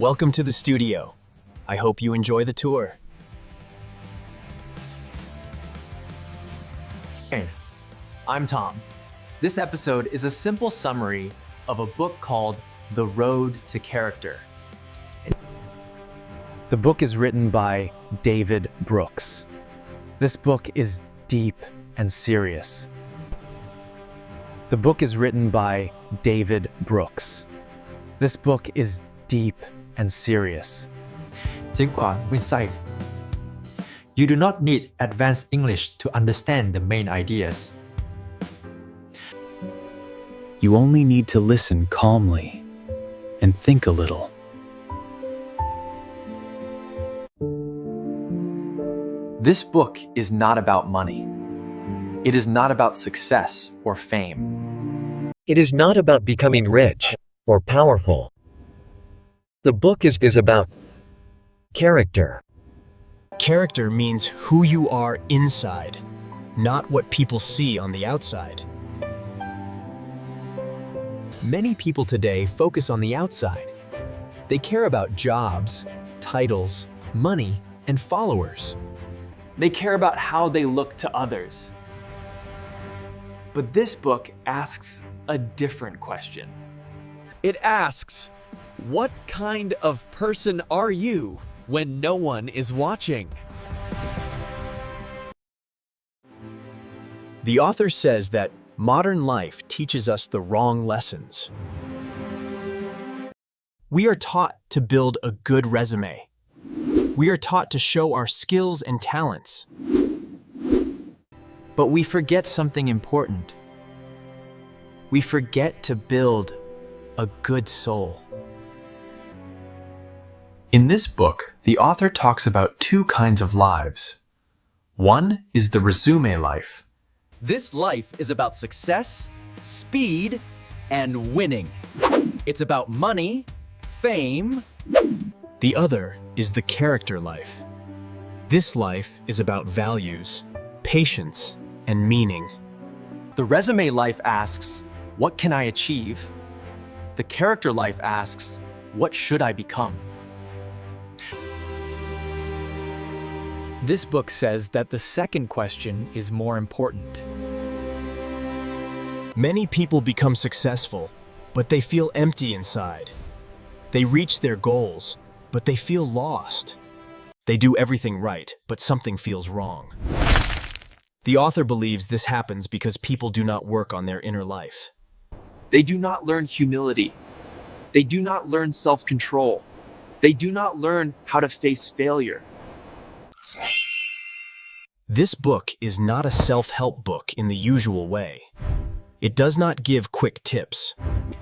Welcome to the studio. I hope you enjoy the tour. Hey, I'm Tom. This episode is a simple summary of a book called The Road to Character. The book is written by David Brooks. This book is deep and serious. The book is written by David Brooks. This book is deep and serious. 精华 insight. You do not need advanced English to understand the main ideas. You only need to listen calmly and think a little. This book is not about money. It is not about success or fame. It is not about becoming rich or powerful. The book is about character. Character means who you are inside, not what people see on the outside. Many people today focus on the outside. They care about jobs, titles, money, and followers. They care about how they look to others. But this book asks a different question. It asks, what kind of person are you when no one is watching? The author says that modern life teaches us the wrong lessons. We are taught to build a good resume. We are taught to show our skills and talents. But we forget something important. We forget to build a good soul. In this book, the author talks about two kinds of lives. One is the resume life. This life is about success, speed, and winning. It's about money, fame. The other is the character life. This life is about values, patience, and meaning. The resume life asks, what can I achieve? The character life asks, what should I become? This book says that the second question is more important. Many people become successful, but they feel empty inside. They reach their goals, but they feel lost. They do everything right, but something feels wrong. The author believes this happens because people do not work on their inner life. They do not learn humility. They do not learn self-control. They do not learn how to face failure. This book is not a self-help book in the usual way. It does not give quick tips.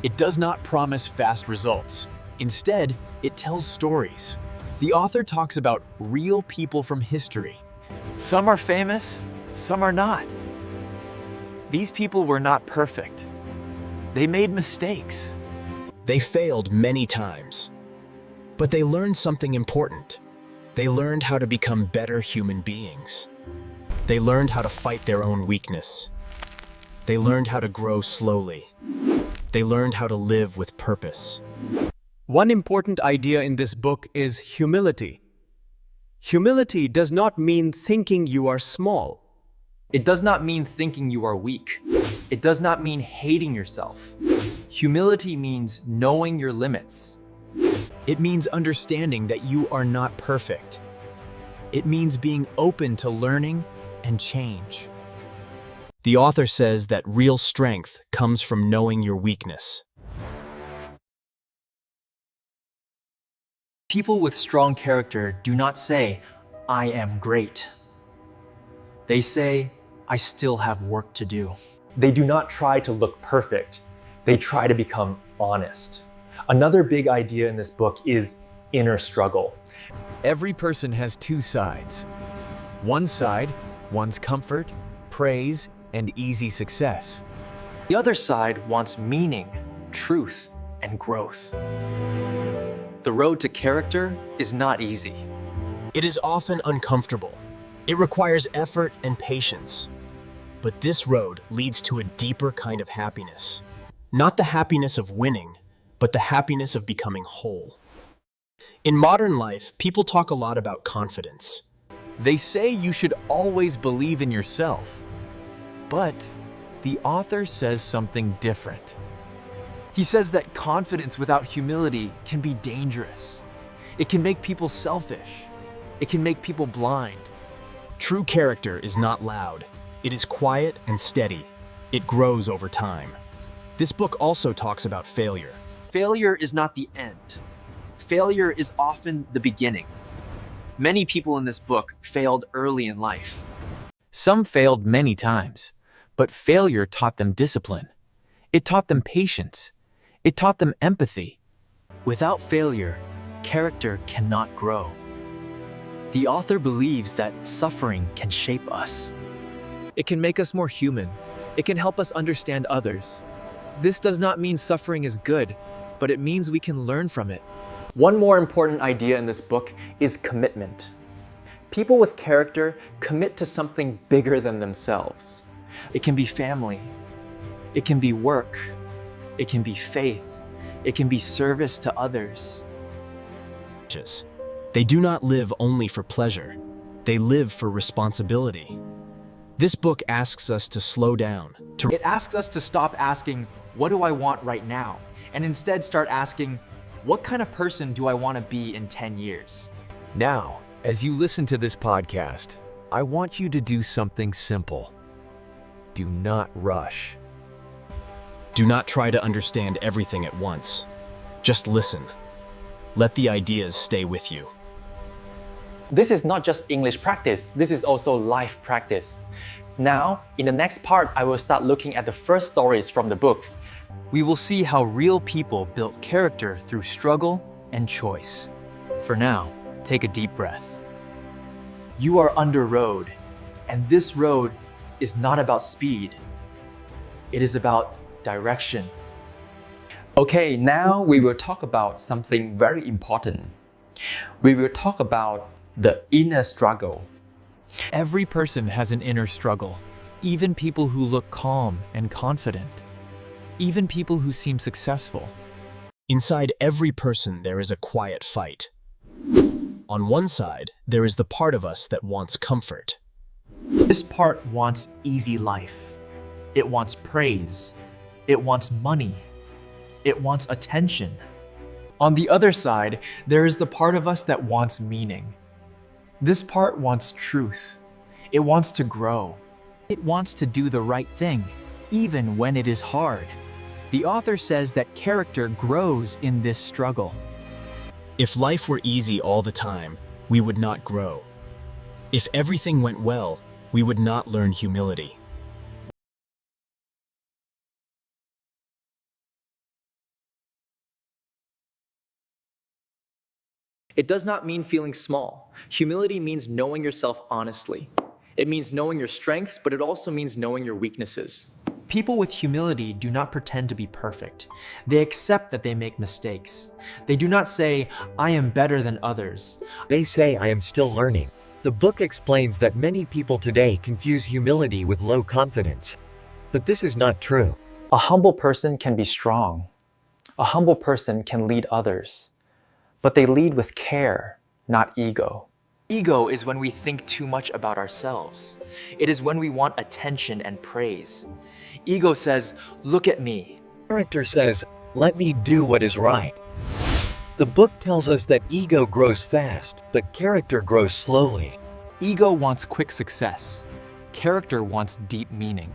It does not promise fast results. Instead, it tells stories. The author talks about real people from history. Some are famous, some are not. These people were not perfect. They made mistakes. They failed many times. But they learned something important. They learned how to become better human beings. They learned how to fight their own weakness. They learned how to grow slowly. They learned how to live with purpose. One important idea in this book is humility. Humility does not mean thinking you are small. It does not mean thinking you are weak. It does not mean hating yourself. Humility means knowing your limits. It means understanding that you are not perfect. It means being open to learning and change. The author says that real strength comes from knowing your weakness. People with strong character do not say, I am great. They say, I still have work to do. They do not try to look perfect. They try to become honest. Another big idea in this book is inner struggle. Every person has two sides. One side, one's comfort, praise, and easy success. The other side wants meaning, truth, and growth. The road to character is not easy. It is often uncomfortable. It requires effort and patience. But this road leads to a deeper kind of happiness. Not the happiness of winning, but the happiness of becoming whole. In modern life, people talk a lot about confidence. They say you should always believe in yourself. But the author says something different. He says that confidence without humility can be dangerous. It can make people selfish. It can make people blind. True character is not loud. It is quiet and steady. It grows over time. This book also talks about failure. Failure is not the end. Failure is often the beginning. Many people in this book failed early in life. Some failed many times, but failure taught them discipline. It taught them patience. It taught them empathy. Without failure, character cannot grow. The author believes that suffering can shape us. It can make us more human. It can help us understand others. This does not mean suffering is good, but it means we can learn from it. One more important idea in this book is commitment. People with character commit to something bigger than themselves. It can be family. It can be work. It can be faith. It can be service to others. They do not live only for pleasure. They live for responsibility. This book asks us to slow down. It asks us to stop asking, what do I want right now? And instead start asking, what kind of person do I want to be in 10 years? Now, as you listen to this podcast, I want you to do something simple. Do not rush. Do not try to understand everything at once. Just listen. Let the ideas stay with you. This is not just English practice, this is also life practice. Now, in the next part, I will start looking at the first stories from the book. We will see how real people built character through struggle and choice. For now, take a deep breath. You are under road, and this road is not about speed. It is about direction. Okay, now we will talk about something very important. We will talk about the inner struggle. Every person has an inner struggle, even people who look calm and confident, even people who seem successful. Inside every person, there is a quiet fight. On one side, there is the part of us that wants comfort. This part wants easy life. It wants praise. It wants money. It wants attention. On the other side, there is the part of us that wants meaning. This part wants truth. It wants to grow. It wants to do the right thing, even when it is hard. The author says that character grows in this struggle. If life were easy all the time, we would not grow. If everything went well, we would not learn humility. It does not mean feeling small. Humility means knowing yourself honestly. It means knowing your strengths, but it also means knowing your weaknesses. People with humility do not pretend to be perfect. They accept that they make mistakes. They do not say, I am better than others. They say I am still learning. The book explains that many people today confuse humility with low confidence. But this is not true. A humble person can be strong. A humble person can lead others. But they lead with care, not ego. Ego is when we think too much about ourselves. It is when we want attention and praise. Ego says, look at me. Character says, let me do what is right. The book tells us that ego grows fast, but character grows slowly. Ego wants quick success. Character wants deep meaning.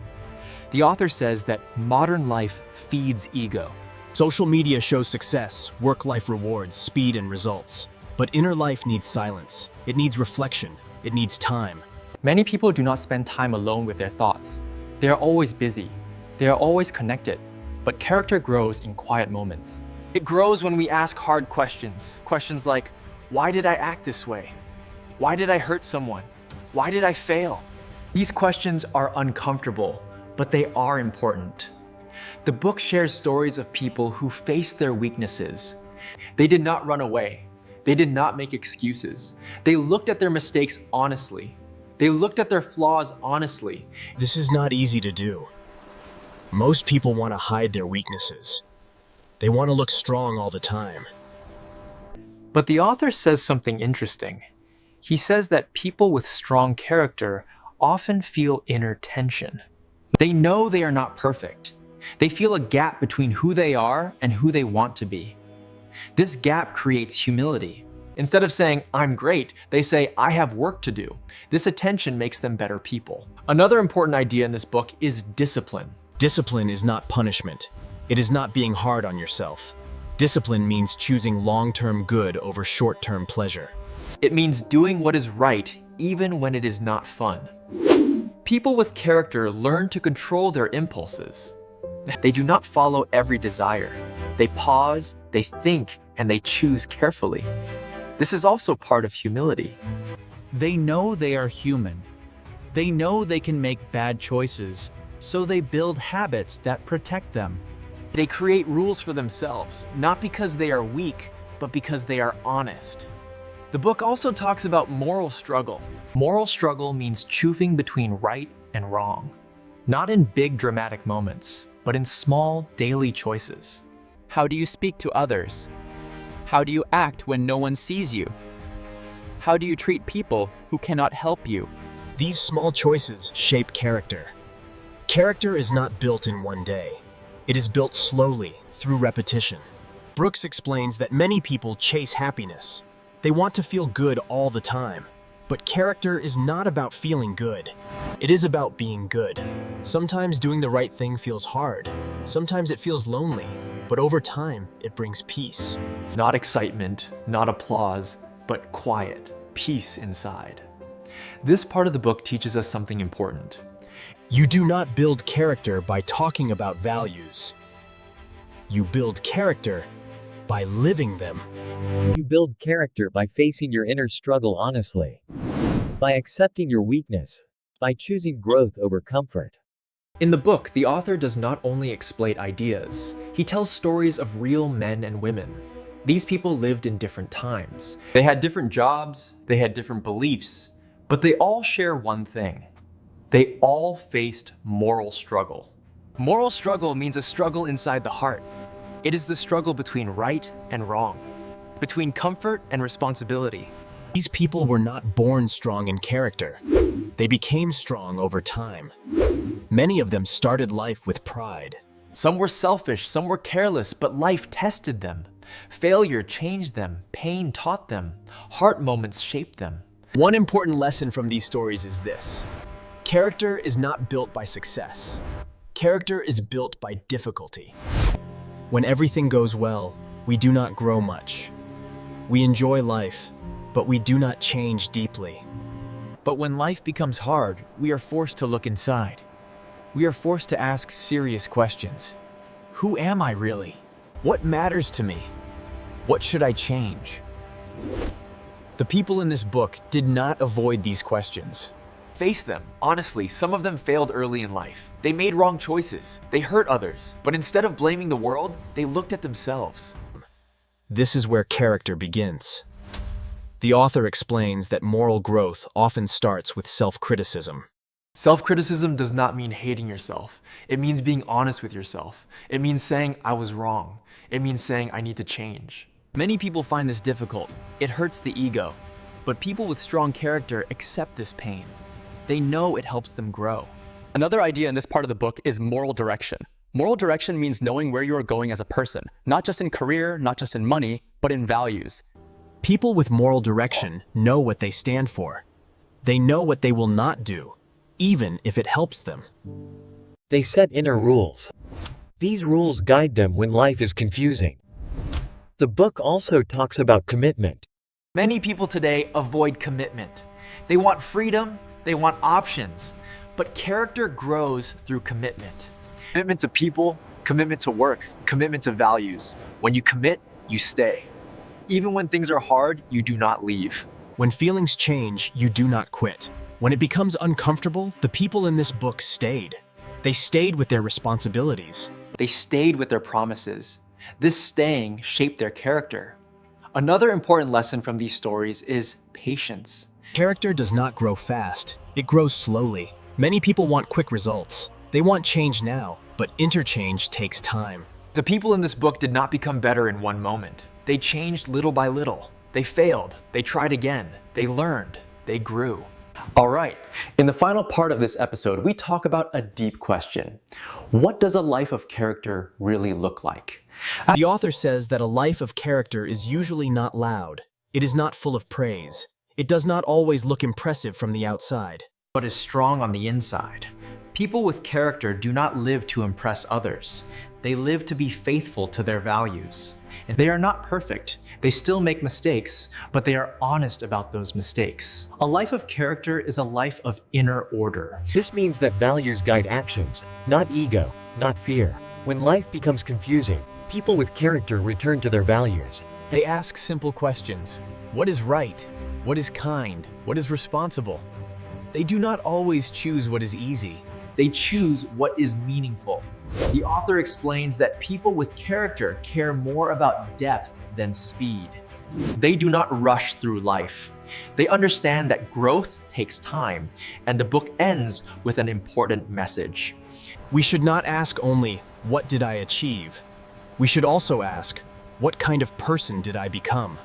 The author says that modern life feeds ego. Social media shows success, work-life rewards, speed and results. But inner life needs silence. It needs reflection. It needs time. Many people do not spend time alone with their thoughts. They are always busy. They are always connected. But character grows in quiet moments. It grows when we ask hard questions. Questions like, why did I act this way? Why did I hurt someone? Why did I fail? These questions are uncomfortable, but they are important. The book shares stories of people who faced their weaknesses. They did not run away. They did not make excuses. They looked at their mistakes honestly. They looked at their flaws honestly. This is not easy to do. Most people want to hide their weaknesses. They want to look strong all the time. But the author says something interesting. He says that people with strong character often feel inner tension. They know they are not perfect. They feel a gap between who they are and who they want to be. This gap creates humility. Instead of saying, I'm great, they say, I have work to do. This attention makes them better people. Another important idea in this book is discipline. Discipline is not punishment. It is not being hard on yourself. Discipline means choosing long-term good over short-term pleasure. It means doing what is right even when it is not fun. People with character learn to control their impulses. They do not follow every desire. They pause, they think, and they choose carefully. This is also part of humility. They know they are human. They know they can make bad choices, so they build habits that protect them. They create rules for themselves, not because they are weak, but because they are honest. The book also talks about moral struggle. Moral struggle means choosing between right and wrong. Not in big dramatic moments, but in small daily choices. How do you speak to others? How do you act when no one sees you? How do you treat people who cannot help you? These small choices shape character. Character is not built in one day. It is built slowly, through repetition. Brooks explains that many people chase happiness. They want to feel good all the time. But character is not about feeling good. It is about being good. Sometimes doing the right thing feels hard. Sometimes it feels lonely. But over time, it brings peace. Not excitement, not applause, but quiet, peace inside. This part of the book teaches us something important. You do not build character by talking about values. You build character by living them. You build character by facing your inner struggle honestly, by accepting your weakness, by choosing growth over comfort. In the book, the author does not only explain ideas, he tells stories of real men and women. These people lived in different times. They had different jobs, they had different beliefs, but they all share one thing. They all faced moral struggle. Moral struggle means a struggle inside the heart. It is the struggle between right and wrong, between comfort and responsibility. These people were not born strong in character. They became strong over time. Many of them started life with pride. Some were selfish, some were careless, but life tested them. Failure changed them, pain taught them, heart moments shaped them. One important lesson from these stories is this. Character is not built by success. Character is built by difficulty. When everything goes well, we do not grow much. We enjoy life, but we do not change deeply. But when life becomes hard, we are forced to look inside. We are forced to ask serious questions. Who am I really? What matters to me? What should I change? The people in this book did not avoid these questions. Face them. Honestly, some of them failed early in life. They made wrong choices. They hurt others. But instead of blaming the world, they looked at themselves. This is where character begins. The author explains that moral growth often starts with self-criticism. Self-criticism does not mean hating yourself. It means being honest with yourself. It means saying, I was wrong. It means saying, I need to change. Many people find this difficult. It hurts the ego. But people with strong character accept this pain. They know it helps them grow. Another idea in this part of the book is moral direction. Moral direction means knowing where you are going as a person, not just in career, not just in money, but in values. People with moral direction know what they stand for. They know what they will not do, even if it helps them. They set inner rules. These rules guide them when life is confusing. The book also talks about commitment. Many people today avoid commitment. They want freedom, they want options, but character grows through commitment. Commitment to people, commitment to work, commitment to values. When you commit, you stay. Even when things are hard, you do not leave. When feelings change, you do not quit. When it becomes uncomfortable, the people in this book stayed. They stayed with their responsibilities. They stayed with their promises. This staying shaped their character. Another important lesson from these stories is patience. Character does not grow fast. It grows slowly. Many people want quick results. They want change now, but interchange takes time. The people in this book did not become better in one moment. They changed little by little. They failed. They tried again. They learned. They grew. All right, in the final part of this episode, we talk about a deep question. What does a life of character really look like? The author says that a life of character is usually not loud. It is not full of praise. It does not always look impressive from the outside. But is strong on the inside. People with character do not live to impress others. They live to be faithful to their values. And they are not perfect. They still make mistakes, but they are honest about those mistakes. A life of character is a life of inner order. This means that values guide actions, not ego, not fear. When life becomes confusing, people with character return to their values. They ask simple questions. What is right? What is kind? What is responsible? They do not always choose what is easy. They choose what is meaningful. The author explains that people with character care more about depth than speed. They do not rush through life. They understand that growth takes time, and the book ends with an important message. We should not ask only, what did I achieve? We should also ask, what kind of person did I become?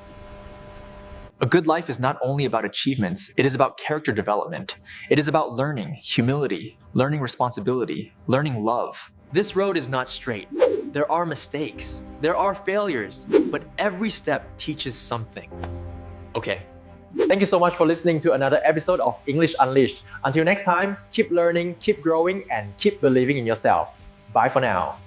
A good life is not only about achievements, it is about character development. It is about learning, humility, learning responsibility, learning love. This road is not straight. There are mistakes, there are failures, but every step teaches something. Okay. Thank you so much for listening to another episode of English Unleashed. Until next time, keep learning, keep growing, and keep believing in yourself. Bye for now.